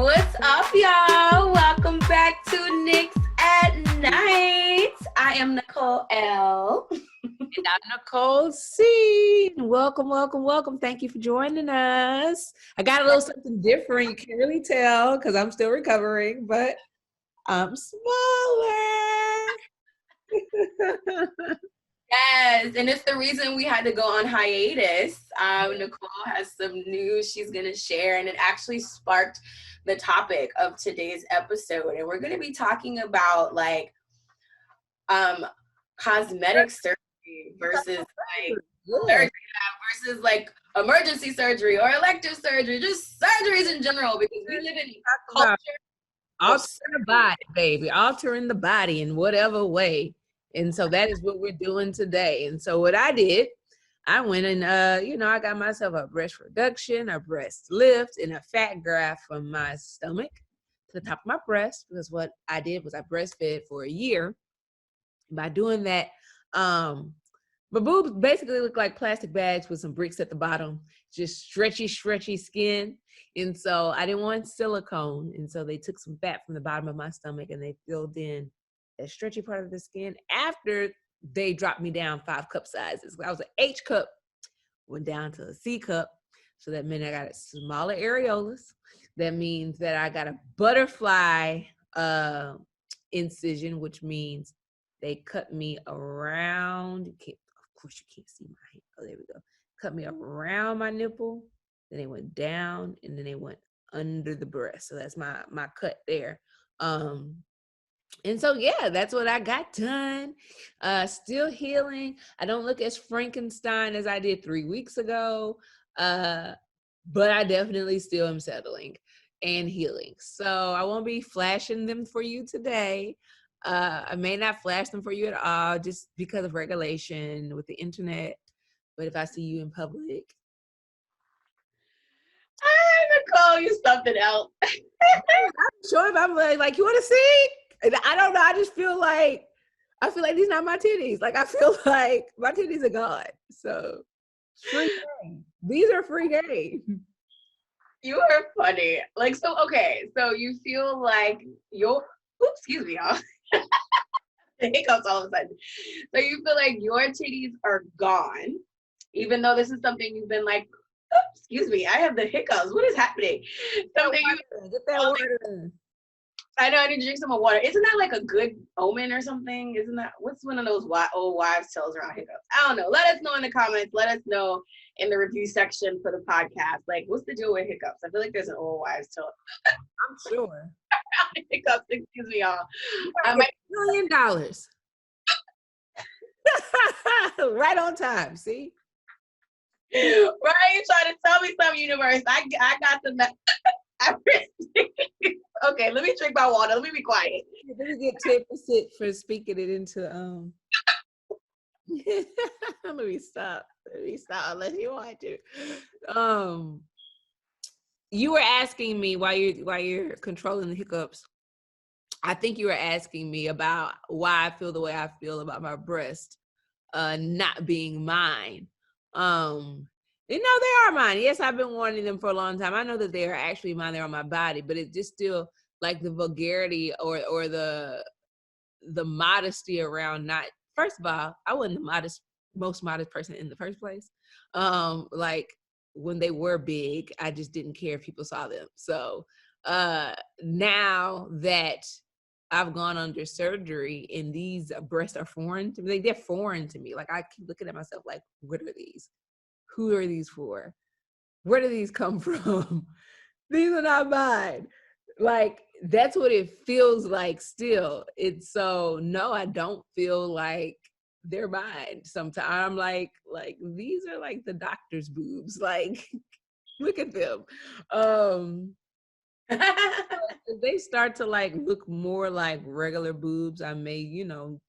What's up, y'all? Welcome back to Nick's at Night. I am Nicole L. And I'm Nicole C. Welcome, welcome, welcome. Thank you for joining us. I got a little something different. You can't really tell because I'm still recovering, but I'm smaller. Yes, and it's the reason we had to go on hiatus. Nicole has some news she's going to share, and it actually sparked the topic of today's episode. And we're going to be talking about cosmetic surgery versus emergency surgery or elective surgery, just surgeries in general, because we live in a culture. Altering the body, baby. Altering the body in whatever way. And so that is what we're doing today. And so what I did, I went and, I got myself a breast reduction, a breast lift, and a fat graft from my stomach to the top of my breast, because what I did was I breastfed for a year. By doing that, my boobs basically look like plastic bags with some bricks at the bottom, just stretchy skin. And so I didn't want silicone. And so they took some fat from the bottom of my stomach and they filled in that stretchy part of the skin after they dropped me down 5 cup sizes. I was an H cup, went down to a C cup. So that meant I got a smaller areolas. That means that I got a butterfly incision, which means they cut me around. Of course, you can't see my hand. Oh, there we go. Cut me around my nipple. Then they went down, and then they went under the breast. So that's my cut there. And so, yeah, that's what I got done. Still healing. I don't look as Frankenstein as I did 3 weeks ago, but I definitely still am settling and healing. So I won't be flashing them for you today. I may not flash them for you at all just because of regulation with the internet. But if I see you in public. Nicole, you something else. I'm sure if I'm like, you want to see? I don't know. I just feel like these not my titties. Like, I feel like my titties are gone. So free game. These are free game. You are funny. So you feel like excuse me, y'all. The hiccups all of a sudden. So you feel like your titties are gone, even though this is something you've been like, excuse me, I have the hiccups. What is happening? Something get that water in. I know I need to drink some more water. Isn't that like a good omen or something? Isn't that, what's one of those old wives' tales around hiccups? I don't know. Let us know in the comments. Let us know in the review section for the podcast. Like, what's the deal with hiccups? I feel like there's an old wives' tale. I'm sure. Hiccups, excuse me, y'all. $1 million. Right on time, see? Right, you trying to tell me something, universe. I got the okay, let me drink my water. Let me be quiet. Let me get 10% for speaking it into let me stop unless you want to. You were asking me while you're controlling the hiccups. I think you were asking me about why I feel the way I feel about my breast not being mine. They are mine. Yes, I've been wanting them for a long time. I know that they are actually mine. They're on my body, but it's just still like the vulgarity or the modesty around not. First of all, I wasn't the most modest person in the first place. Like when they were big, I just didn't care if people saw them. So now that I've gone under surgery and these breasts are foreign to me, they're foreign to me. Like I keep looking at myself like, what are these? Who are these for? Where do these come from? These are not mine. Like, that's what it feels like still. It's so, no, I don't feel like they're mine. Sometimes I'm like, these are like the doctor's boobs. Like, look at them. If they start to like look more like regular boobs, I may,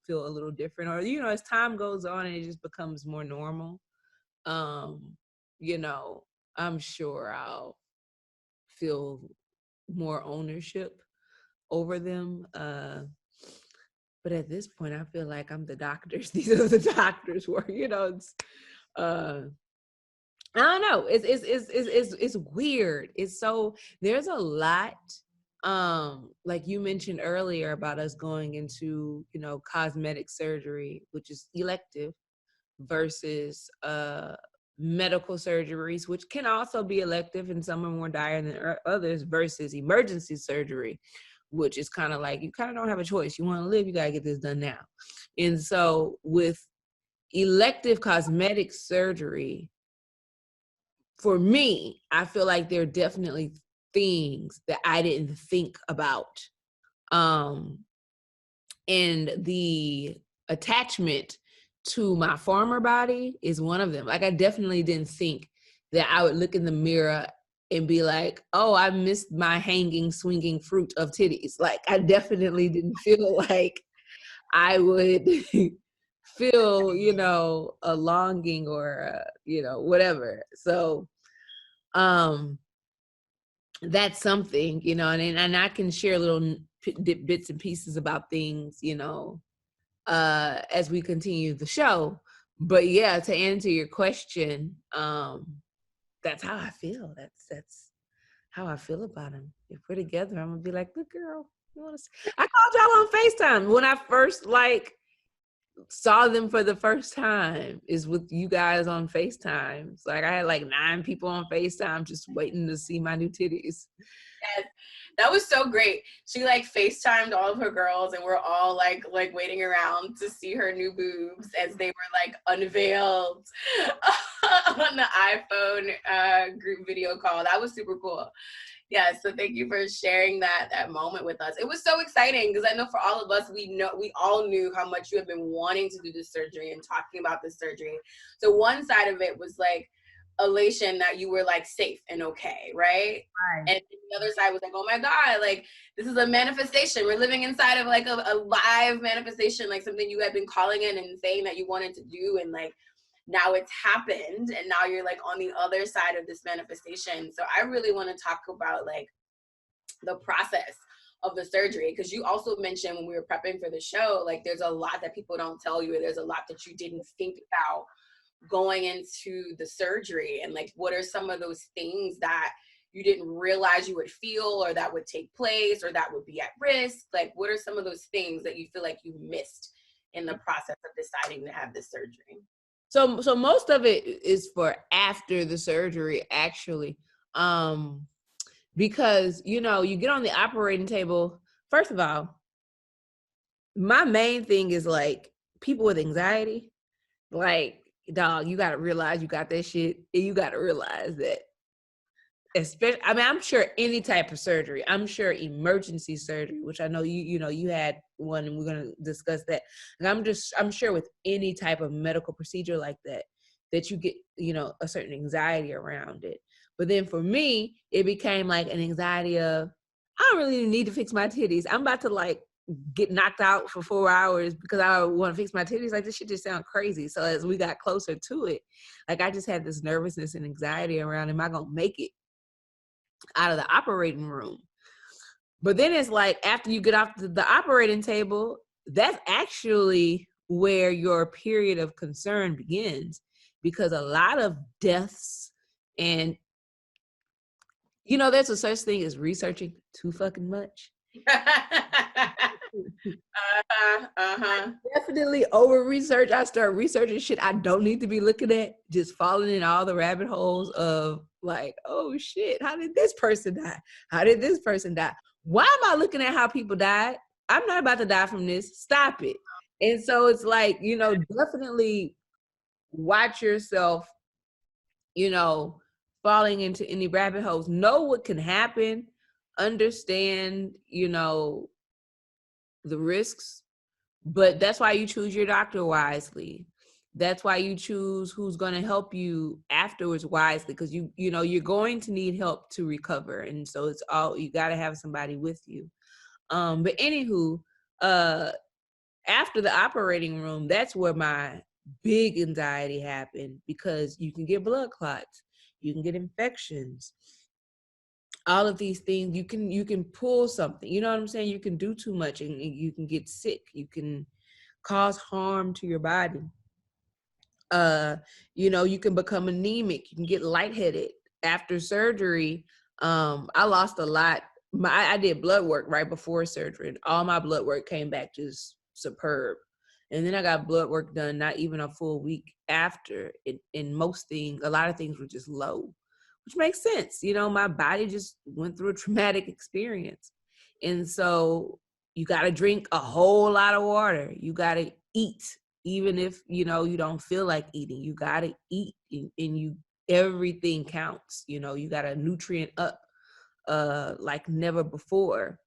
feel a little different. Or, as time goes on and it just becomes more normal. I'm sure I'll feel more ownership over them. But at this point, I feel like I'm the doctors. These are the doctors' work. It's I don't know. It's weird. It's so there's a lot. Like you mentioned earlier about us going into, you know, cosmetic surgery, which is elective, versus medical surgeries, which can also be elective and some are more dire than others, versus emergency surgery, which is kind of like you kind of don't have a choice. You want to live, you got to get this done now. And so with elective cosmetic surgery, for me, I feel like there are definitely things that I didn't think about. And the attachment to my former body is one of them. Like, I definitely didn't think that I would look in the mirror and be like, oh, I missed my hanging, swinging fruit of titties. Like, I definitely didn't feel like I would feel, you know, a longing or, you know, whatever. So, that's something, you know, and I can share little bits and pieces about things, you know, as we continue the show. But yeah, to answer your question, that's how I feel. That's how I feel about him. If we're together, I'm gonna be like, look, girl, you wanna see? I called y'all on FaceTime when I first like saw them for the first time, is with you guys on FaceTime. It's like I had like 9 people on FaceTime just waiting to see my new titties. Yes, that was so great. She like FaceTimed all of her girls and we're all like waiting around to see her new boobs as they were like unveiled on the iPhone group video call. That was super cool. Yeah, so thank you for sharing that moment with us. It was so exciting because I know for all of us, we all knew how much you had been wanting to do this surgery and talking about this surgery. So one side of it was like elation that you were like safe and okay, right? And the other side was like, oh my God, like this is a manifestation. We're living inside of like a live manifestation, like something you had been calling in and saying that you wanted to do, and like now it's happened and now you're like on the other side of this manifestation. So I really want to talk about like the process of the surgery, because you also mentioned when we were prepping for the show, like there's a lot that people don't tell you, or there's a lot that you didn't think about going into the surgery, and like what are some of those things that you didn't realize you would feel or that would take place or that would be at risk? Like what are some of those things that you feel like you missed in the process of deciding to have this surgery? So most of it is for after the surgery, actually. Because, you know, you get on the operating table. First of all, my main thing is like people with anxiety, like, dog, you got to realize you got that shit. And you got to realize that, especially, I mean, I'm sure any type of surgery, I'm sure emergency surgery, which I know you had one and we're going to discuss that. And I'm sure with any type of medical procedure like that you get, you know, a certain anxiety around it. But then for me, it became like an anxiety of, I don't really need to fix my titties. I'm about to like get knocked out for 4 hours because I want to fix my titties. Like, this shit just sound crazy. So as we got closer to it, like I just had this nervousness and anxiety around, am I going to make it out of the operating room? But then it's like, after you get off the operating table, that's actually where your period of concern begins, because a lot of deaths, and you know, there's a such thing as researching too fucking much. Definitely over research. I start researching shit I don't need to be looking at, just falling in all the rabbit holes of like, oh shit, how did this person die? How did this person die? Why am I looking at how people died? I'm not about to die from this. Stop it. And so it's like, you know, definitely watch yourself, you know, falling into any rabbit holes. Know what can happen. Understand, you know, the risks. But that's why you choose your doctor wisely. That's why you choose who's going to help you afterwards wisely, because you know you're going to need help to recover, and so it's all, you got to have somebody with you. But anywho, after the operating room, that's where my big anxiety happened, because you can get blood clots, you can get infections, all of these things. You can pull something, you know what I'm saying? You can do too much and you can get sick. You can cause harm to your body. You can become anemic. You can get lightheaded after surgery. I lost a lot. I did blood work right before surgery, and all my blood work came back just superb. And then I got blood work done not even a full week after. And most things, a lot of things were just low, which makes sense. My body just went through a traumatic experience. And so you got to drink a whole lot of water. You got to eat, even if, you don't feel like eating. You got to eat, and everything counts. You got to nutrient up like never before,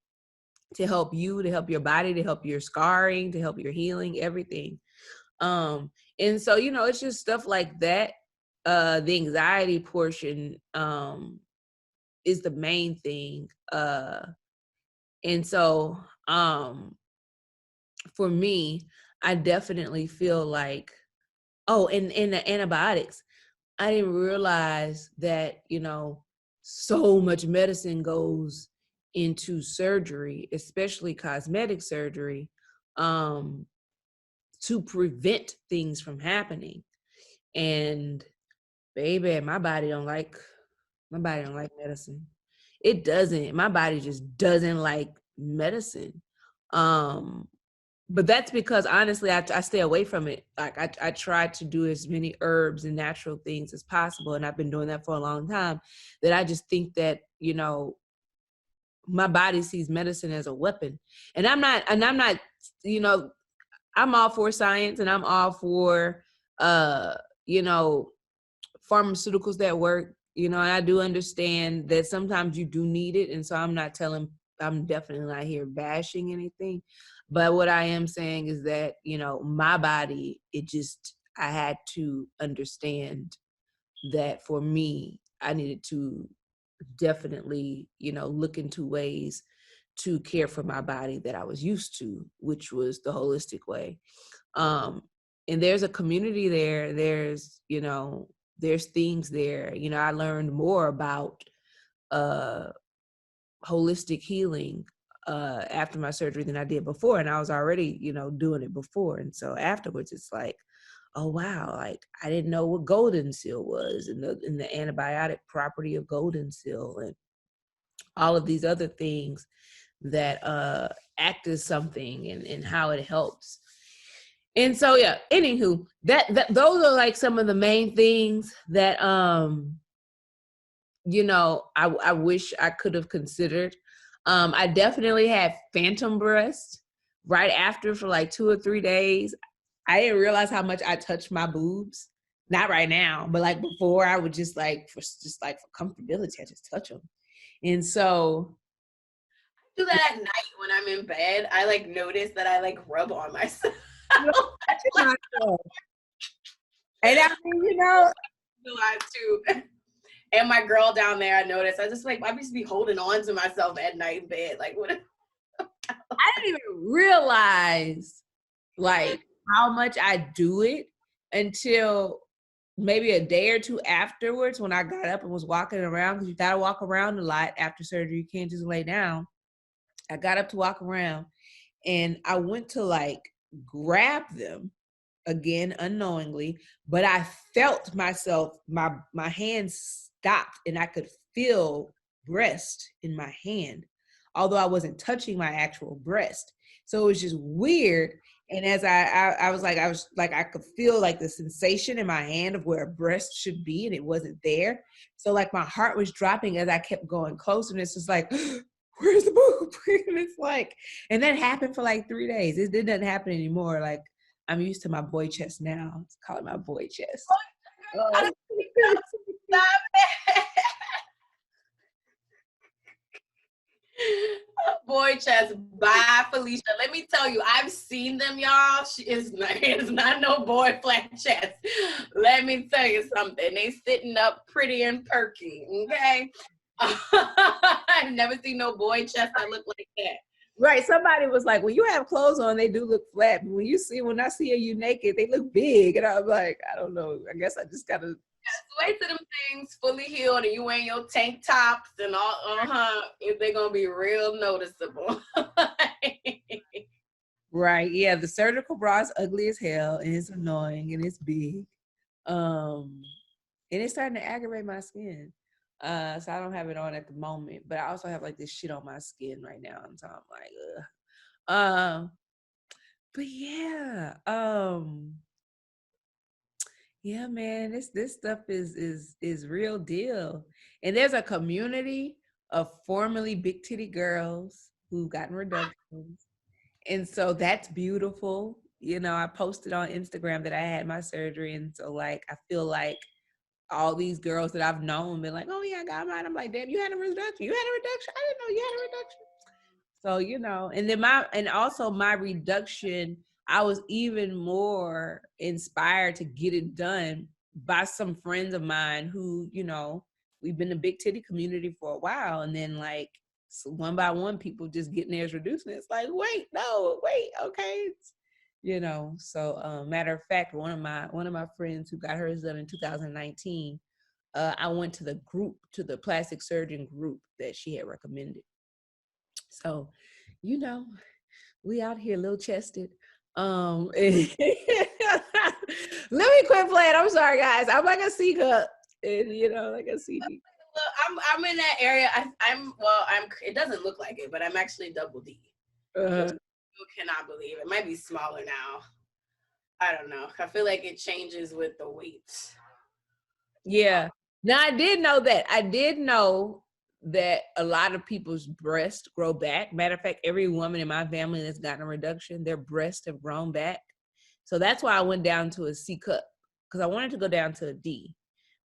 to help you, to help your body, to help your scarring, to help your healing, everything. And so, it's just stuff like that. The anxiety portion is the main thing. And so for me, I definitely feel like, and the antibiotics, I didn't realize that, so much medicine goes into surgery, especially cosmetic surgery, to prevent things from happening. And baby, my body don't like medicine. It doesn't. My body just doesn't like medicine. But that's because honestly, I stay away from it. Like I try to do as many herbs and natural things as possible. And I've been doing that for a long time, that I just think that, my body sees medicine as a weapon. And I'm not, I'm all for science, and I'm all for, pharmaceuticals that work, and I do understand that sometimes you do need it. And so I'm definitely not here bashing anything. But what I am saying is that, my body, I had to understand that for me, I needed to definitely, look into ways to care for my body that I was used to, which was the holistic way. And there's a community there. There's things there. I learned more about holistic healing after my surgery than I did before. And I was already, doing it before. And so afterwards, it's like, oh, wow, like I didn't know what golden seal was, and the antibiotic property of golden seal, and all of these other things that act as something, and how it helps. And so, yeah, anywho, that those are like some of the main things that, I wish I could have considered. I definitely had phantom breasts right after for like 2 or 3 days. I didn't realize how much I touched my boobs. Not right now, but like before, I would just like, for comfortability, I just touch them. And so I do that at night when I'm in bed. I like notice that I like rub on myself. And I mean, a lot too. And my girl down there, I noticed, I just like, I used to be holding on to myself at night in bed. Like, what? I didn't even realize like how much I do it until maybe a day or two afterwards, when I got up and was walking around, because you got to walk around a lot after surgery. You can't just lay down. I got up to walk around, and I went to like grab them again unknowingly, but I felt myself, my hands stopped, and I could feel breast in my hand, although I wasn't touching my actual breast. So it was just weird. And as I was like, I could feel like the sensation in my hand of where a breast should be, and it wasn't there. So like my heart was dropping as I kept going closer, and it's just like, where's the boob? And it's like, and that happened for like 3 days. It doesn't happen anymore. Like, I'm used to my boy chest now. It's called my boy chest. Stop it. Boy chest. Bye, Felicia. Let me tell you, I've seen them, y'all. It's not no boy flat chest. Let me tell you something. They sitting up pretty and perky, okay? I've never seen no boy chest that look like that. Right. Somebody was like, when you have clothes on, they do look flat. But when I see you naked, they look big. And I'm like, I don't know. I guess I just gotta wait till them things fully healed and you wearing your tank tops and all, they're gonna be real noticeable. Right. Yeah. The surgical bra is ugly as hell, and it's annoying, and it's big. And it's starting to aggravate my skin. So I don't have it on at the moment, but I also have like this shit on my skin right now. And so I'm like, ugh. But yeah, yeah, man, this stuff is real deal. And there's a community of formerly big titty girls who've gotten reductions. And so that's beautiful. You know, I posted on Instagram that I had my surgery. And so like I feel like all these girls that I've known been like, oh yeah, I got mine. I'm like, damn, you had a reduction. You had a reduction. I didn't know you had a reduction. So, you know, and then also my reduction, I was even more inspired to get it done by some friends of mine who, you know, we've been a big titty community for a while. And then like so one by one, people just getting theirs reduced. And it's like, wait, no, wait, okay. You know, so matter of fact, one of my friends who got hers done in 2019, I went to the plastic surgeon group that she had recommended. So, you know, we out here little chested. Let me quit playing. I'm sorry, guys. I'm like a C cup, and you know, like a CD. I'm in that area. I'm it doesn't look like it, but I'm actually double D. You cannot believe it. Might be smaller now. I don't know. I feel like it changes with the weight. Yeah. Now I did know that. I did know that a lot of people's breasts grow back. Matter of fact, every woman in my family that's gotten a reduction, their breasts have grown back. So that's why I went down to a C cup, because I wanted to go down to a D.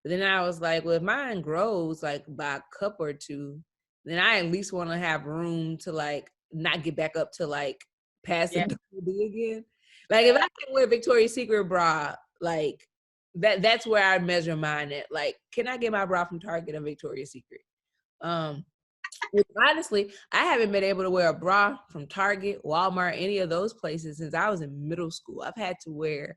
But then I was like, well, if mine grows like by a cup or two, then I at least want to have room to like not get back up to like past the double D again. Like if I can wear a Victoria's Secret bra, like that's where I measure mine at. Like, can I get my bra from Target or Victoria's Secret? Honestly, I haven't been able to wear a bra from Target, Walmart, any of those places since I was in middle school. I've had to wear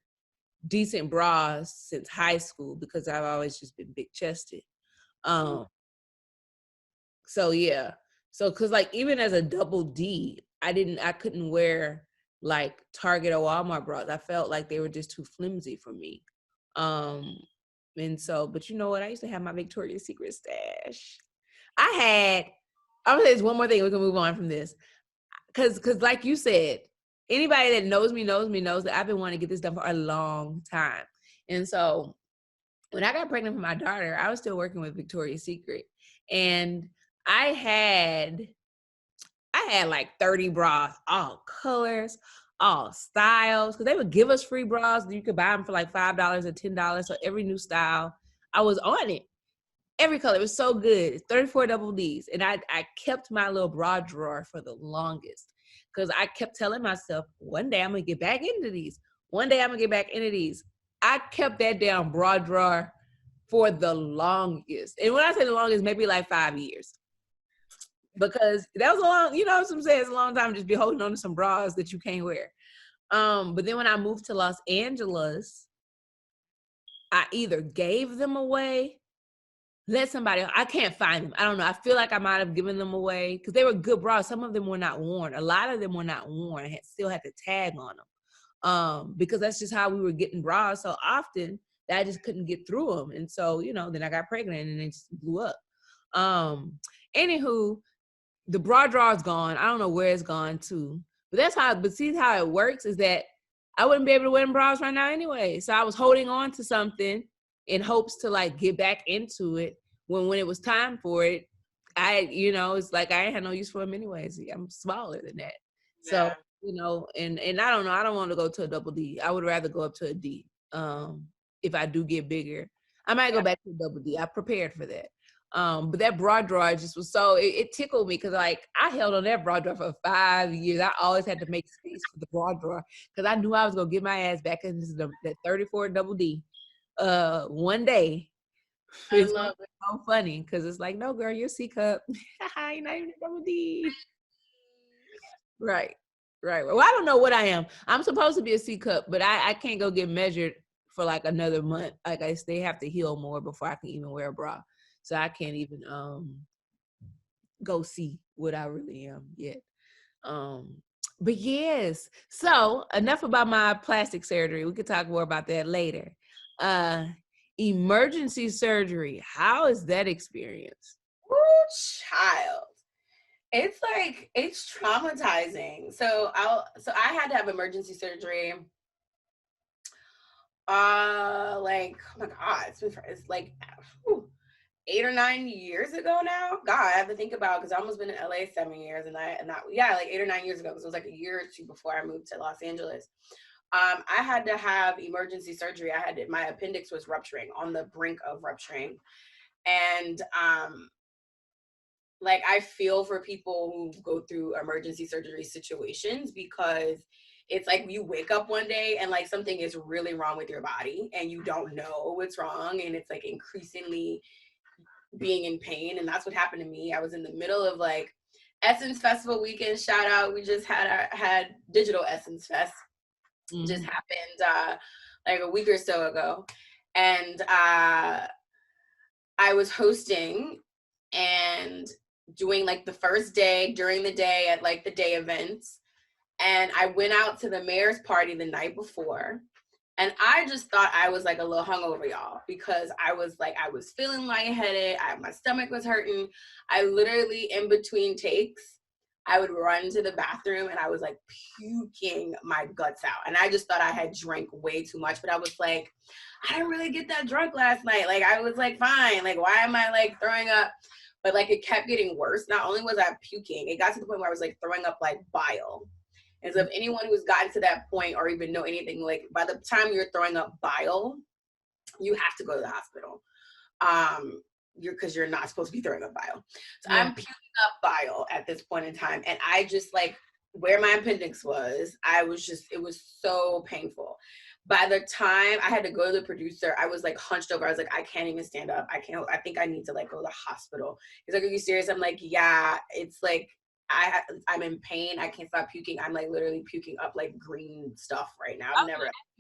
decent bras since high school because I've always just been big chested. So yeah. So cause like even as a double D, I couldn't wear like Target or Walmart bras. I felt like they were just too flimsy for me. And so, but you know what? I used to have my Victoria's Secret stash. I'm gonna say there's one more thing, we can move on from this. Cause like you said, anybody that knows me knows that I've been wanting to get this done for a long time. And so when I got pregnant with my daughter, I was still working with Victoria's Secret. And I had like 30 bras, all colors, all styles, because they would give us free bras. You could buy them for like $5 or $10. So every new style, I was on it. Every color, it was so good. 34 double Ds. And I kept my little bra drawer for the longest because I kept telling myself, one day I'm going to get back into these. One day I'm going to get back into these. I kept that damn bra drawer for the longest. And when I say the longest, maybe like 5 years. Because that was a long, you know what I'm saying? It's a long time to just be holding on to some bras that you can't wear. But then when I moved to Los Angeles, I either gave them away, let somebody, I can't find them. I don't know. I feel like I might have given them away because they were good bras. Some of them were not worn. A lot of them were not worn. I still had the tag on them because that's just how we were getting bras so often that I just couldn't get through them. And so, you know, then I got pregnant and it just blew up. Anywho, the bra drawer is gone. I don't know where it's gone to, but see how it works is that I wouldn't be able to wear them bras right now anyway. So I was holding on to something in hopes to like get back into it when it was time for it. It's like I ain't had no use for them anyways. I'm smaller than that. Yeah. So, you know, and I don't know, I don't want to go to a double D. I would rather go up to a D. If I do get bigger, I might go back to a double D. I prepared for that. But that bra drawer just was so, it tickled me because like I held on that bra drawer for 5 years. I always had to make space for the bra drawer because I knew I was going to get my ass back into that 34 double D one day. It's so funny because it's like, no girl, you're C cup. You're not even a double D. Right. Well, I don't know what I am. I'm supposed to be a C cup, but I can't go get measured for like another month. Like they have to heal more before I can even wear a bra. So I can't even go see what I really am yet. But yes, so enough about my plastic surgery. We could talk more about that later. Emergency surgery. How is that experience? Ooh, child. It's like, it's traumatizing. So I had to have emergency surgery. Like, oh my God, it's like whew, 8 or 9 years ago now. God, I have to think about, because I almost been in LA 7 years, and yeah, like 8 or 9 years ago, because it was like a year or two before I moved to Los Angeles. I had to have emergency surgery. My appendix was rupturing, on the brink of rupturing, and like, I feel for people who go through emergency surgery situations, because it's like you wake up one day and like something is really wrong with your body and you don't know what's wrong, and it's like increasingly being in pain. And that's what happened to me. I was in the middle of like Essence Festival weekend. Shout out. We just had Digital Essence Fest. Just happened like a week or so ago. And I was hosting and doing like the first day during the day at like the day events. And I went out to the mayor's party the night before. And I just thought I was like a little hungover, y'all, because I was feeling lightheaded. My stomach was hurting. I literally, in between takes, I would run to the bathroom and I was like puking my guts out. And I just thought I had drank way too much, but I was like, I didn't really get that drunk last night. Like, I was like, fine. Like, why am I like throwing up? But like, it kept getting worse. Not only was I puking, it got to the point where I was like throwing up like bile. And so if anyone who's gotten to that point or even know anything, like by the time you're throwing up bile, you have to go to the hospital. Because you're not supposed to be throwing up bile. So yeah. I'm puking up bile at this point in time. And I just like, where my appendix was, it was so painful. By the time I had to go to the producer, I was like hunched over. I was like, I can't even stand up. I think I need to like go to the hospital. He's like, are you serious? I'm like, yeah, it's like, I'm in pain. I can't stop puking. I'm like literally puking up like green stuff right now.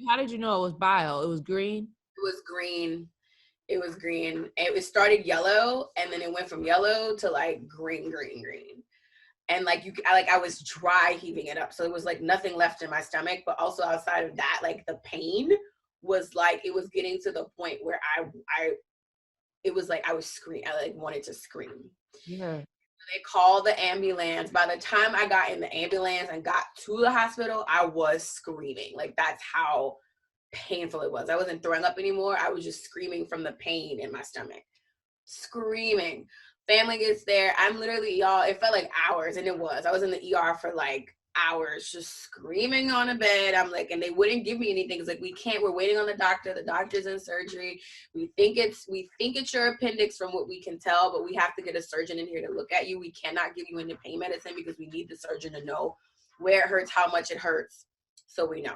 How did you know it was bile? It was green? It was green. It started yellow, and then it went from yellow to like green. And like I was dry heaving it up. So it was like nothing left in my stomach. But also outside of that, like the pain was like, it was getting to the point where it was like I was screaming. I like wanted to scream. Yeah. They called the ambulance. By the time I got in the ambulance and got to the hospital, I was screaming. Like, that's how painful it was. I wasn't throwing up anymore. I was just screaming from the pain in my stomach. Screaming. Family gets there. I'm literally, y'all, it felt like hours, and it was. I was in the ER for like hours, just screaming on a bed. I'm like, and they wouldn't give me anything. It's like, we can't, we're waiting on the doctor. The doctor's in surgery. We think it's your appendix from what we can tell, but we have to get a surgeon in here to look at you. We cannot give you any pain medicine because we need the surgeon to know where it hurts, how much it hurts, so we know.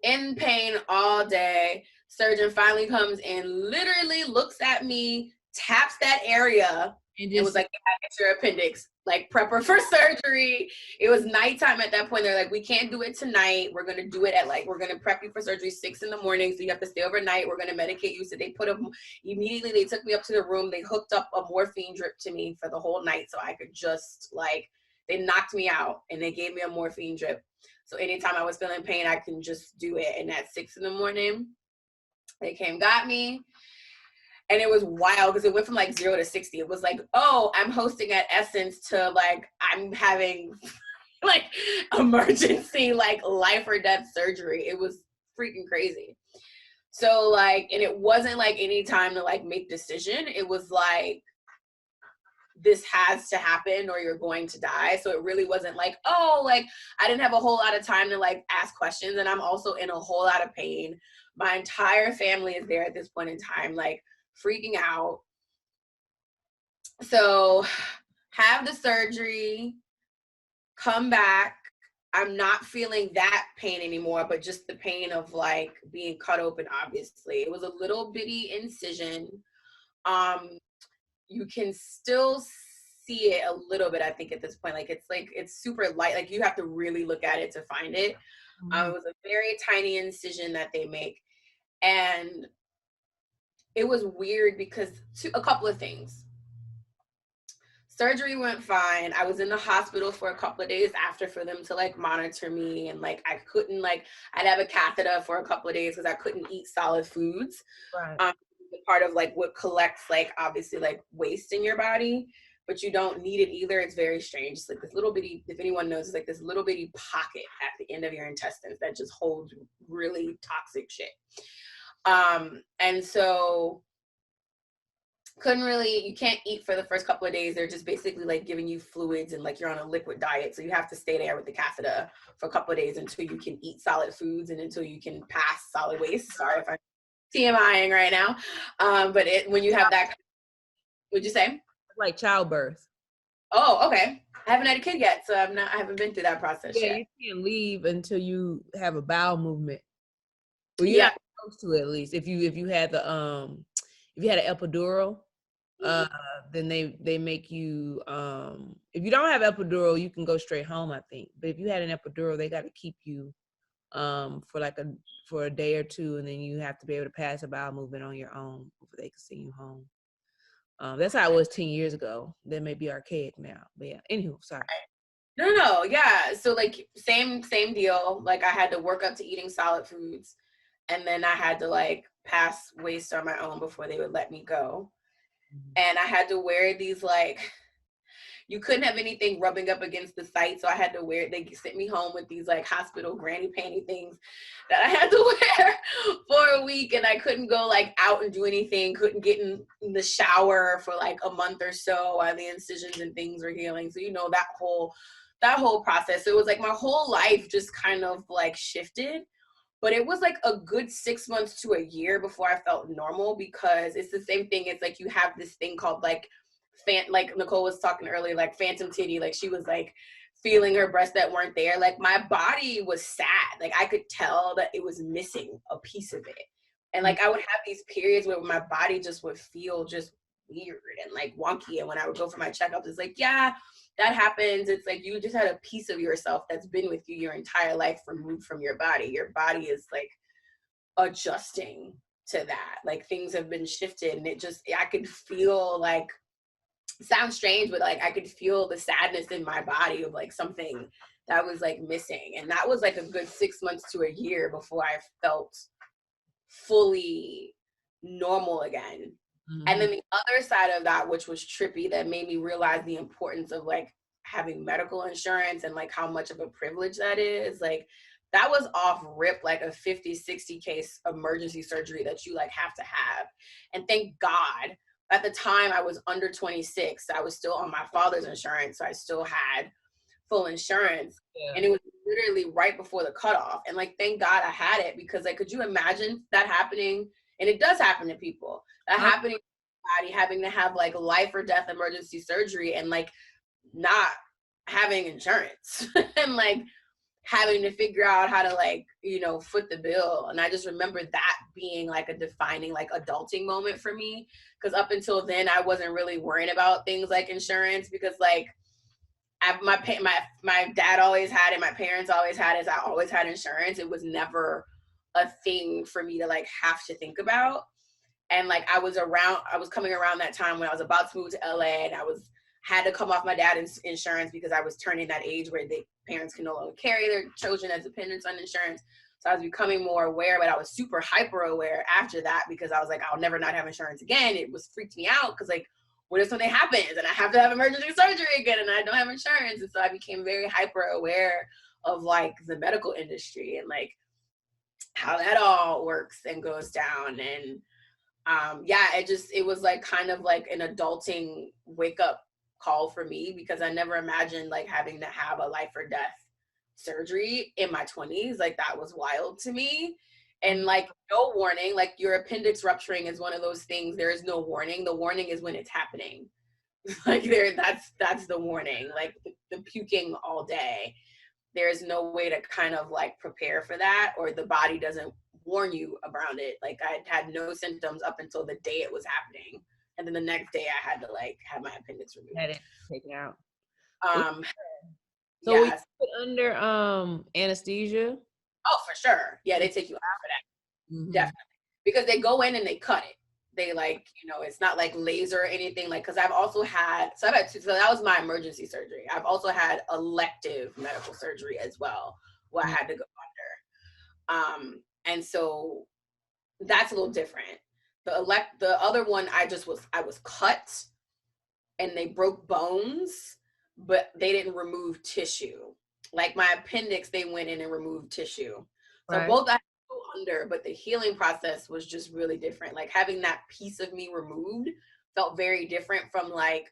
In pain all day. Surgeon finally comes in, literally looks at me, taps that area, and was like, yeah, it's your appendix. Like, prep her for surgery. It was nighttime at that point. They're like, we can't do it tonight. We're going to do it at we're going to prep you for surgery 6 a.m. So you have to stay overnight. We're going to medicate you. So they immediately they took me up to the room. They hooked up a morphine drip to me for the whole night. So I could just they knocked me out and they gave me a morphine drip. So anytime I was feeling pain, I can just do it. And at 6 a.m, they came, got me. And it was wild because it went from 0 to 60. It was like, oh, I'm hosting at Essence to I'm having emergency, life or death surgery. It was freaking crazy. So and it wasn't any time to make decision. It was this has to happen or you're going to die. So it really wasn't I didn't have a whole lot of time to ask questions. And I'm also in a whole lot of pain. My entire family is there at this point in time, freaking out. So have the surgery, come back. I'm not feeling that pain anymore, but just the pain of being cut open, obviously. It was a little bitty incision. You can still see it a little bit, I think, at this point. It's super light. You have to really look at it to find it. It was a very tiny incision that they make. And it was weird because a couple of things. surgery went fine. I was in the hospital for a couple of days after for them to like monitor me, and like I couldn't like I'd have a catheter for a couple of days because I couldn't eat solid foods. Right. Part of like what collects like obviously like waste in your body, but you don't need it either. It's very strange. It's like this little bitty, if anyone knows, it's like this little bitty pocket at the end of your intestines that just holds really toxic shit. And so you can't eat for the first couple of days. They're just basically like giving you fluids and like you're on a liquid diet. So you have to stay there with the catheter for a couple of days until you can eat solid foods and until you can pass solid waste. Sorry if I'm TMIing right now. But when you have that, would you say? Like childbirth. Oh, okay. I haven't had a kid yet, so I haven't been through that process yet. You can't leave until you have a bowel movement. Well, you're not supposed to, at least. If you had the if you had an epidural, then they make you if you don't have epidural, you can go straight home, I think. But if you had an epidural, they got to keep you for a day or two, and then you have to be able to pass a bowel movement on your own before they can send you home. That's how it was 10 years ago. That may be archaic now, but yeah. Anywho, sorry. No, yeah. So like same deal. Like I had to work up to eating solid foods, and then I had to like pass waste on my own before they would let me go. And I had to wear these like, you couldn't have anything rubbing up against the site, so I had to wear, they sent me home with these like hospital granny panty things that I had to wear for a week, and I couldn't go like out and do anything, couldn't get in the shower for like a month or so while the incisions and things were healing. So that whole process. So it was like my whole life just kind of like shifted. But it was like a good 6 months to a year before I felt normal, because it's the same thing. It's like you have this thing called like like Nicole was talking earlier, like phantom titty. Like she was like feeling her breasts that weren't there. Like my body was sad. Like I could tell that it was missing a piece of it. And like I would have these periods where my body just would feel just weird and like wonky. And when I would go for my checkups, it's like, yeah, that happens. It's like you just had a piece of yourself that's been with you your entire life removed from your body. Your body is like adjusting to that. Like things have been shifted, and I could feel like, sounds strange, but like I could feel the sadness in my body of like something that was like missing. And that was like a good 6 months to a year before I felt fully normal again. Mm-hmm. And then the other side of that, which was trippy, that made me realize the importance of like having medical insurance and like how much of a privilege that is. Like that was off rip, like a 50, 60 case emergency surgery that you like have to have. And thank God, at the time I was under 26. I was still on my father's insurance. So I still had full insurance. Yeah. And it was literally right before the cutoff. And like, thank God I had it, because like, could you imagine that happening? And it does happen to people. That happening to body, having to have like life or death emergency surgery and like not having insurance and like having to figure out how to like, foot the bill. And I just remember that being like a defining like adulting moment for me, because up until then I wasn't really worrying about things like insurance, because like my dad always had it, my parents always had it, I always had insurance. It was never a thing for me to like have to think about. And like I was coming around that time when I was about to move to LA, and had to come off my dad's insurance because I was turning that age where the parents can no longer carry their children as dependents on insurance. So I was becoming more aware, but I was super hyper aware after that, because I was like, I'll never not have insurance again. It was freaked me out, because like, what if something happens and I have to have emergency surgery again and I don't have insurance? And so I became very hyper aware of like the medical industry and like how that all works and goes down. And it was like kind of like an adulting wake up call for me, because I never imagined like having to have a life or death surgery in my 20s. Like that was wild to me. And like no warning, like your appendix rupturing is one of those things. There is no warning. The warning is when it's happening. Like that's the warning. Like the puking all day. There's no way to kind of like prepare for that, or the body doesn't warn you around it. Like I had no symptoms up until the day it was happening. And then the next day I had to like have my appendix removed. Had it taken out. So yes. We put under anesthesia? Oh, for sure. Yeah, they take you out for that. Mm-hmm. Definitely. Because they go in and they cut it. they like, it's not like laser or anything, like, because I've also had, so I've had two, so that was my emergency surgery. I've also had elective medical surgery as well, where I had to go under. And so that's a little different. The other one, I was cut and they broke bones, but they didn't remove tissue. Like my appendix, they went in and removed tissue. So Right. both I had to go under, but the healing process was just really different. Like having that piece of me removed felt very different from like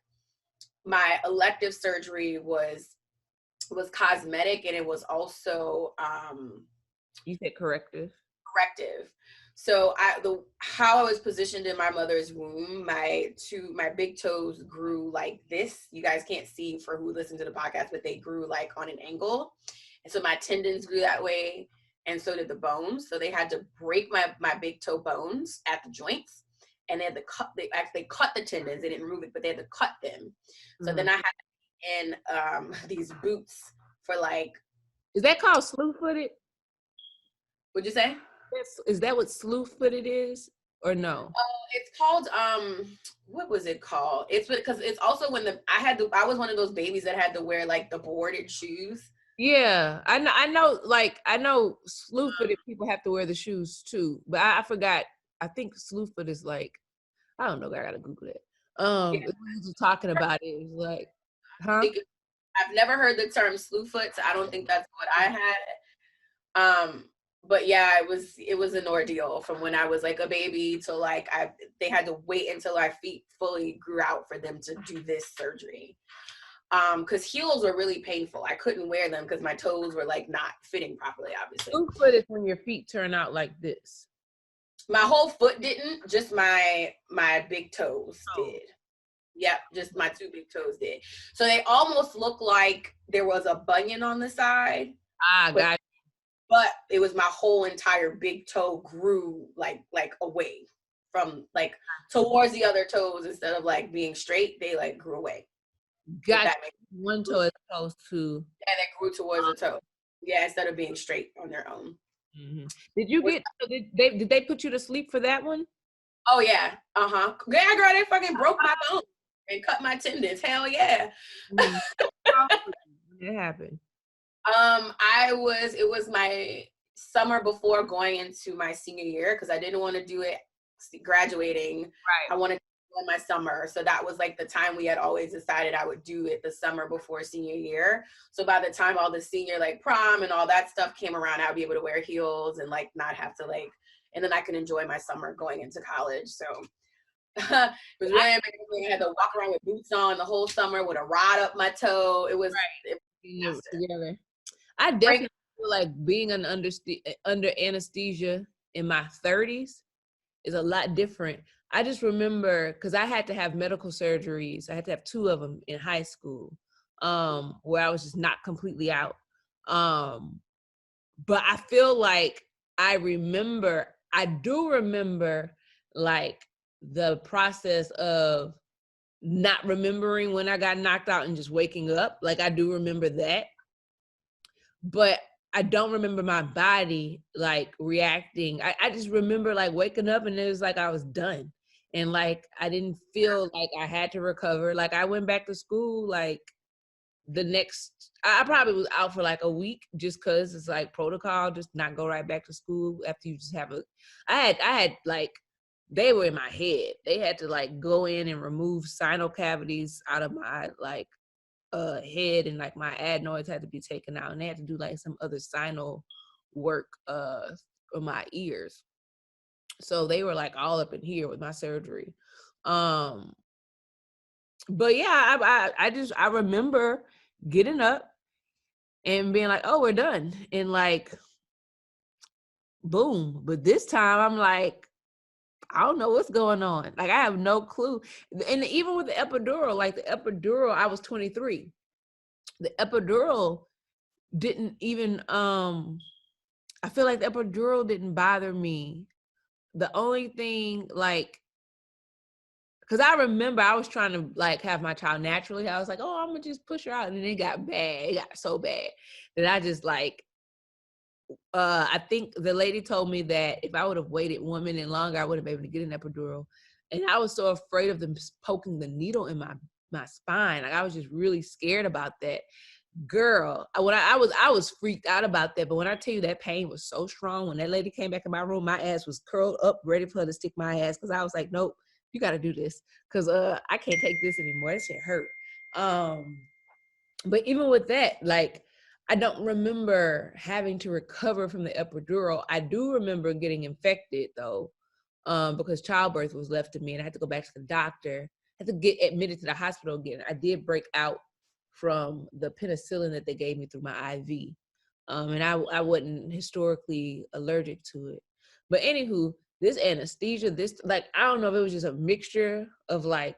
my elective surgery was cosmetic, and it was also You said corrective. corrective. So how I was positioned in my mother's womb, my big toes grew like this. You guys can't see for who listened to the podcast, but they grew like on an angle. And so my tendons grew that way, and so did the bones. So they had to break my big toe bones at the joints, and they had to they cut the tendons. They didn't remove it, but they had to cut them. So then I had to be in these boots for like. Is that called slew-footed? What'd you say? Is that what slew-footed is, or no? It's called what was it called? It's because it's also when I was one of those babies that had to wear like the boarded shoes. Yeah, I know slew-footed people have to wear the shoes too, but I forgot. I think slew-foot is like, I don't know. I gotta Google it. We were talking about it. It was like, huh? I've never heard the term slew-foot, so I don't think that's what I had. But yeah, it was an ordeal from when I was like a baby to like they had to wait until our feet fully grew out for them to do this surgery. Because heels were really painful. I couldn't wear them because my toes were like not fitting properly, obviously. Slew-foot is when your feet turn out like this. My whole foot didn't, just my big toes did. Yep, just my two big toes did. So they almost look like there was a bunion on the side. Got it. But it was my whole entire big toe grew like away from like towards the other toes instead of like being straight. They like grew away. Got one toe as opposed to. Yeah, they grew towards the toe. Yeah, instead of being straight on their own. Mm-hmm. Did they put you to sleep for that one? Oh yeah, yeah, girl, they fucking broke my bone and cut my tendons. Hell yeah. It happened. It was my summer before going into my senior year because I didn't want to do it graduating. Right. I wanted to do it in my summer. So that was like the time we had always decided I would do it the summer before senior year. So by the time all the senior like prom and all that stuff came around, I'd be able to wear heels and like not have to like, and then I can enjoy my summer going into college. So it was really amazing. I had to walk around with boots on the whole summer with a rod up my toe. It was together. I definitely feel like being under anesthesia in my 30s is a lot different. I just remember because I had to have medical surgeries. I had to have 2 of them in high school, where I was just not completely out. But I feel like I do remember like the process of not remembering when I got knocked out and just waking up. Like I do remember that. But I don't remember my body like reacting. I just remember like waking up and it was like I was done. And like I didn't feel like I had to recover. Like I went back to school like I probably was out for like a week just because it's like protocol, just not go right back to school after you just have I had like, they were in my head. They had to like go in and remove sinus cavities out of my like head, and like my adenoids had to be taken out, and they had to do like some other sinus work for my ears. So they were like all up in here with my surgery. But yeah, I remember getting up and being like, oh, we're done. And like, boom. But this time I'm like, I don't know what's going on. Like, I have no clue. And even with the epidural, I was 23. The epidural didn't even, I feel like the epidural didn't bother me. The only thing, like, because I remember I was trying to, like, have my child naturally. I was like, oh, I'm going to just push her out. And then it got bad. It got so bad that I just, like, I think the lady told me that if I would have waited 1 minute longer, I would have been able to get an epidural. And I was so afraid of them poking the needle in my spine. Like I was just really scared about that. Girl, when I was freaked out about that. But when I tell you that pain was so strong, when that lady came back in my room, my ass was curled up, ready for her to stick my ass. Cause I was like, nope, you got to do this. Cause I can't take this anymore. That shit hurt. But even with that, like, I don't remember having to recover from the epidural. I do remember getting infected though, because childbirth was left to me and I had to go back to the doctor. I had to get admitted to the hospital again. I did break out from the penicillin that they gave me through my IV. And I wasn't historically allergic to it. But anywho, this anesthesia, like, I don't know if it was just a mixture of like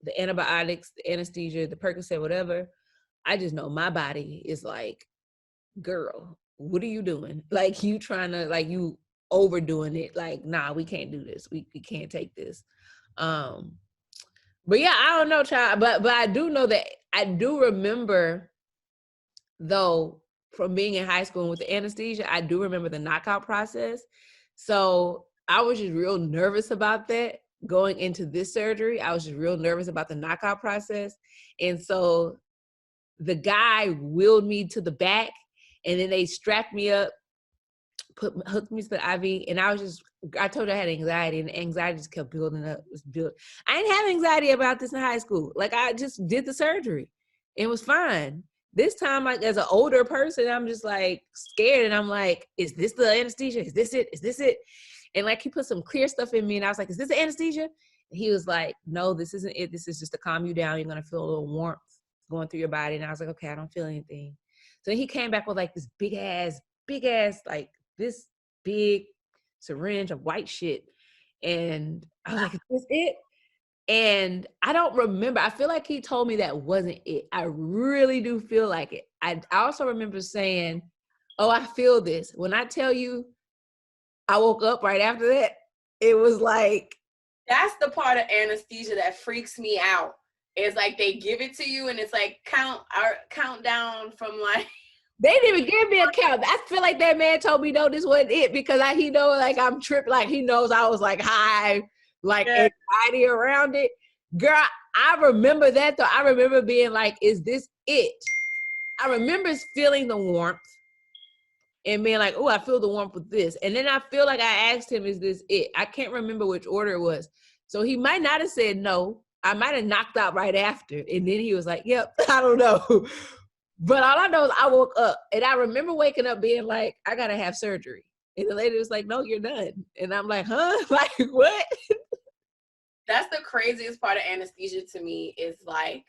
the antibiotics, the anesthesia, the Percocet, whatever. I just know my body is like, girl, what are you doing? Like, you trying to, like, you overdoing it. Like, nah, we can't do this. We can't take this. But yeah, I don't know, child. But I do know that I do remember, though, from being in high school and with the anesthesia, I do remember the knockout process. So I was just real nervous about that going into this surgery. I was just real nervous about the knockout process. And so the guy wheeled me to the back and then they strapped me up, hooked me to the IV. And I told her I had anxiety, and the anxiety just kept building up. I didn't have anxiety about this in high school. Like, I just did the surgery. It was fine. This time, like, as an older person, I'm just like scared. And I'm like, is this the anesthesia? Is this it? Is this it? And like, he put some clear stuff in me and I was like, is this the anesthesia? And he was like, no, this isn't it. This is just to calm you down. You're going to feel a little warmth going through your body. And I was like, okay, I don't feel anything. So he came back with like this big ass, like this big syringe of white shit. And I was like, is this it? And I don't remember. I feel like he told me that wasn't it. I really do feel like it. I also remember saying, oh, I feel this. When I tell you, I woke up right after that, it was like. That's the part of anesthesia that freaks me out. It's like they give it to you and it's like countdown from like. They didn't even give me a count. I feel like that man told me, no, this wasn't it, because he know, like, I'm tripped. Like, he knows I was like high, like anxiety around it. Girl, I remember that though. I remember being like, is this it? I remember feeling the warmth and being like, oh, I feel the warmth with this. And then I feel like I asked him, is this it? I can't remember which order it was. So he might not have said no. I might have knocked out right after. And then he was like, yep, I don't know. But all I know is I woke up and I remember waking up being like, I got to have surgery. And the lady was like, no, you're done. And I'm like, huh? Like, what? That's the craziest part of anesthesia to me is like,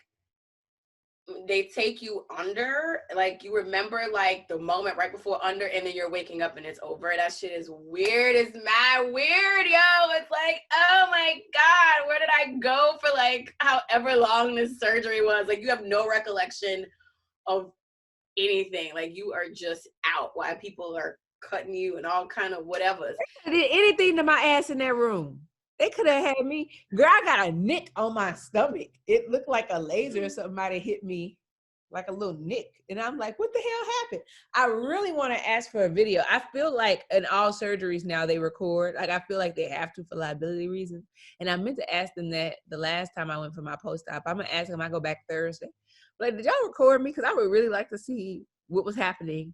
they take you under, like, you remember like the moment right before under, and then you're waking up and it's over. That shit is weird. It's mad weird, yo. It's like, oh my God, where did I go for like however long this surgery was? Like, you have no recollection of anything. Like, you are just out while people are cutting you and all kind of whatever. They did anything to my ass in that room. They could have had me. Girl, I got a nick on my stomach. It looked like a laser or something might have hit me, like a little nick. And I'm like, what the hell happened? I really want to ask for a video. I feel like in all surgeries now they record. Like, I feel like they have to for liability reasons. And I meant to ask them that the last time I went for my post-op. I'm going to ask them, I go back Thursday. Like, did y'all record me? Because I would really like to see what was happening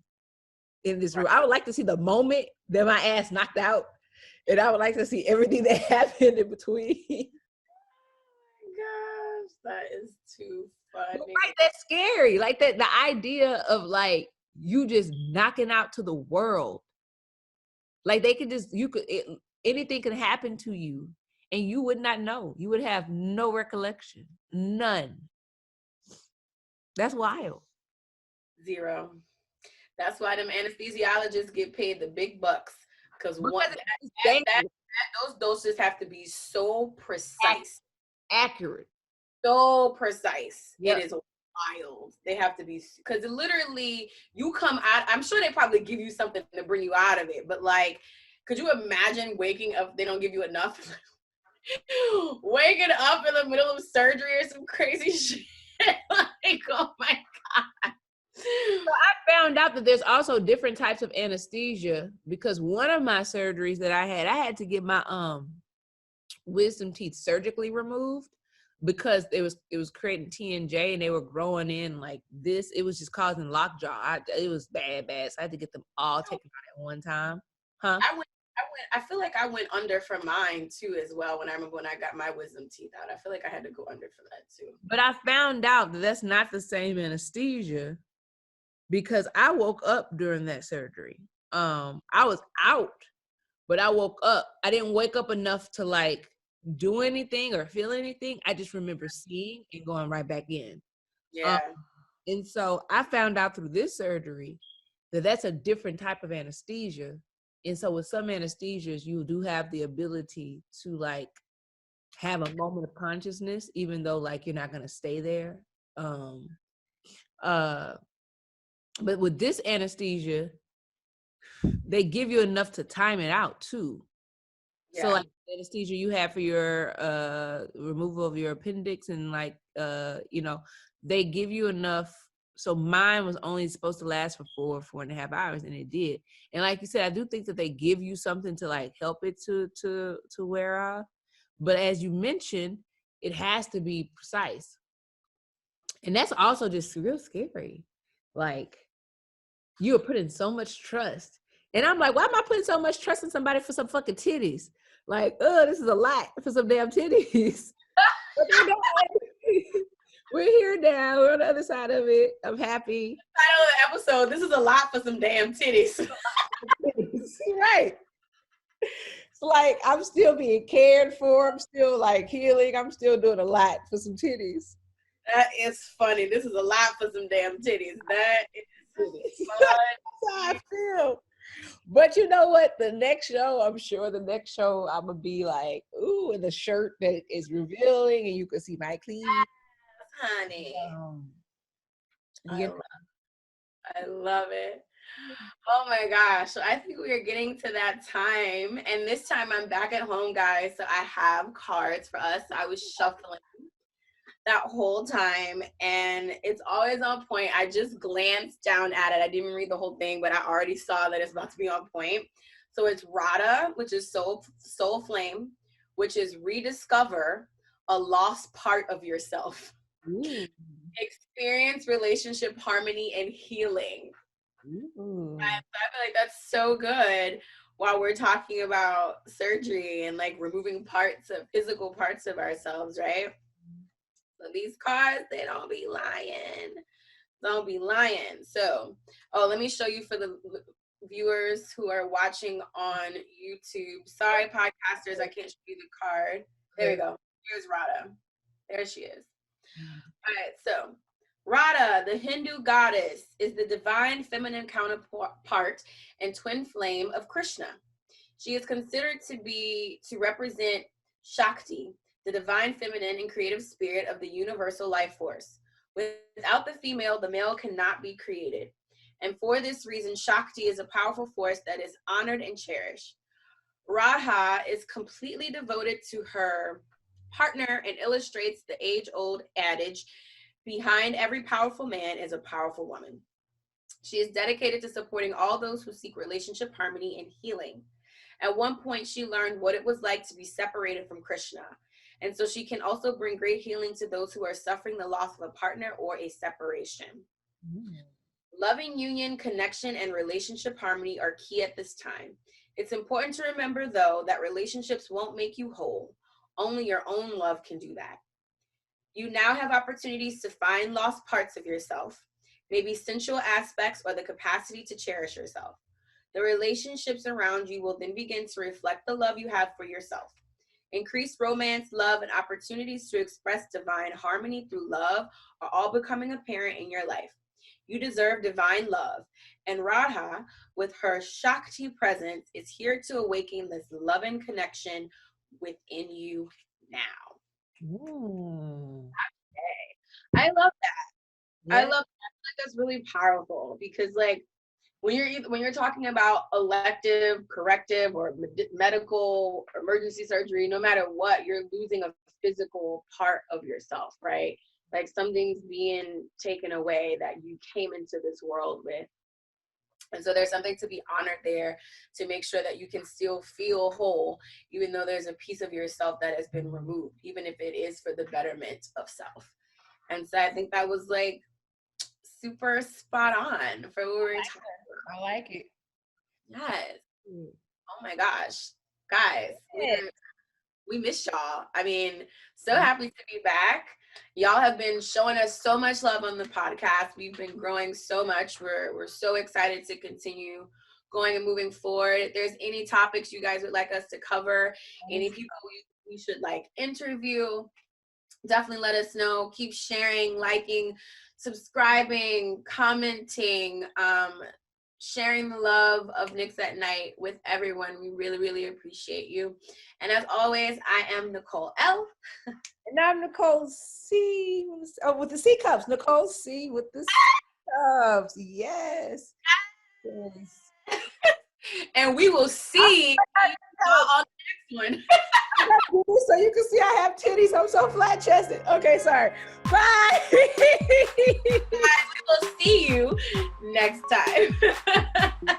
in this room. I would like to see the moment that my ass knocked out. And I would like to see everything that happened in between. Oh my gosh, that is too funny. Right, that's scary. Like, that, the idea of like you just knocking out to the world. Like, they could just, anything could happen to you and you would not know. You would have no recollection. None. That's wild. Zero. That's why them anesthesiologists get paid the big bucks. Because those doses have to be so precise. Accurate. So precise. Yep. It is wild. They have to be, because literally you come out, I'm sure they probably give you something to bring you out of it. But like, could you imagine waking up, they don't give you enough? Waking up in the middle of surgery or some crazy shit. Like, oh my God. So I found out that there's also different types of anesthesia, because one of my surgeries that I had to get my wisdom teeth surgically removed because it was creating TNJ and they were growing in like this. It was just causing lockjaw. It was bad. So I had to get them all taken out at one time. Huh? I feel like I went under for mine too as well. When I got my wisdom teeth out, I feel like I had to go under for that too. But I found out that that's not the same anesthesia because I woke up during that surgery. I was out, but I woke up. I didn't wake up enough to like do anything or feel anything. I just remember seeing and going right back in. Yeah. And so I found out through this surgery that that's a different type of anesthesia. And so with some anesthesias, you do have the ability to like have a moment of consciousness, even though like you're not going to stay there. But with this anesthesia, they give you enough to time it out too. Yeah. So like anesthesia you have for your removal of your appendix and like they give you enough. So mine was only supposed to last for 4.5 hours, and it did. And like you said, I do think that they give you something to like help it to wear off. But as you mentioned, it has to be precise. And that's also just real scary. Like you are putting so much trust. And I'm like, why am I putting so much trust in somebody for some fucking titties? Like, this is a lot for some damn titties. We're here now. We're on the other side of it. I'm happy. Title of the episode, this is a lot for some damn titties. Right. It's like I'm still being cared for. I'm still like healing. I'm still doing a lot for some titties. That is funny. This is a lot for some damn titties. That is fun. That's how I feel. But you know what? The next show, I'm sure the next show I'm gonna be like, ooh, in the shirt that is revealing and you can see my cleavage. Yes, honey. I love it. Oh my gosh. So I think we are getting to that time. And this time I'm back at home, guys. So I have cards for us. I was shuffling that whole time and it's always on point. I just glanced down at it. I didn't even read the whole thing, but I already saw that it's about to be on point. So it's Radha, which is soul flame, which is rediscover a lost part of yourself. Ooh. Experience relationship harmony and healing. Ooh. I feel like that's so good while we're talking about surgery and like removing physical parts of ourselves, right? So these cards, they don't be lying. Don't be lying. So, let me show you for the viewers who are watching on YouTube. Sorry, podcasters, I can't show you the card. There we go. Here's Radha. There she is. All right, so Radha, the Hindu goddess, is the divine feminine counterpart and twin flame of Krishna. She is considered to represent Shakti, the divine feminine and creative spirit of the universal life force. Without the female, the male cannot be created. And for this reason, Shakti is a powerful force that is honored and cherished. Radha is completely devoted to her partner and illustrates the age-old adage, behind every powerful man is a powerful woman. She is dedicated to supporting all those who seek relationship harmony and healing. At one point, she learned what it was like to be separated from Krishna. And so she can also bring great healing to those who are suffering the loss of a partner or a separation. Mm. Loving union, connection, and relationship harmony are key at this time. It's important to remember, though, that relationships won't make you whole. Only your own love can do that. You now have opportunities to find lost parts of yourself, maybe sensual aspects or the capacity to cherish yourself. The relationships around you will then begin to reflect the love you have for yourself. Increased romance, love, and opportunities to express divine harmony through love are all becoming apparent in your life. You deserve divine love, and Radha, with her Shakti presence, is here to awaken this loving connection within you now. Ooh. Okay. I love that. Yeah. I love that. I feel like that's really powerful because, like, when you're talking about elective, corrective, or medical emergency surgery, no matter what, you're losing a physical part of yourself, right? Like something's being taken away that you came into this world with. And so there's something to be honored there, to make sure that you can still feel whole, even though there's a piece of yourself that has been removed, even if it is for the betterment of self. And so I think that was like super spot on for what we were talking about. I like it. Yes. Oh my gosh. Guys, we missed y'all. I mean, so happy to be back. Y'all have been showing us so much love on the podcast. We've been growing so much. We're so excited to continue going and moving forward. If there's any topics you guys would like us to cover, any people we should like interview, definitely let us know. Keep sharing, liking, subscribing, commenting, sharing the love of Nics at Night with everyone. We really, really appreciate you. And as always, I am Nicole L. And I'm Nicole C. With the C cups. Nicole C with the C cups. Yes. Yes. And we will see y'all on the next one. So you can see I have titties. I'm so flat chested. Okay, sorry. Bye. We will see you next time.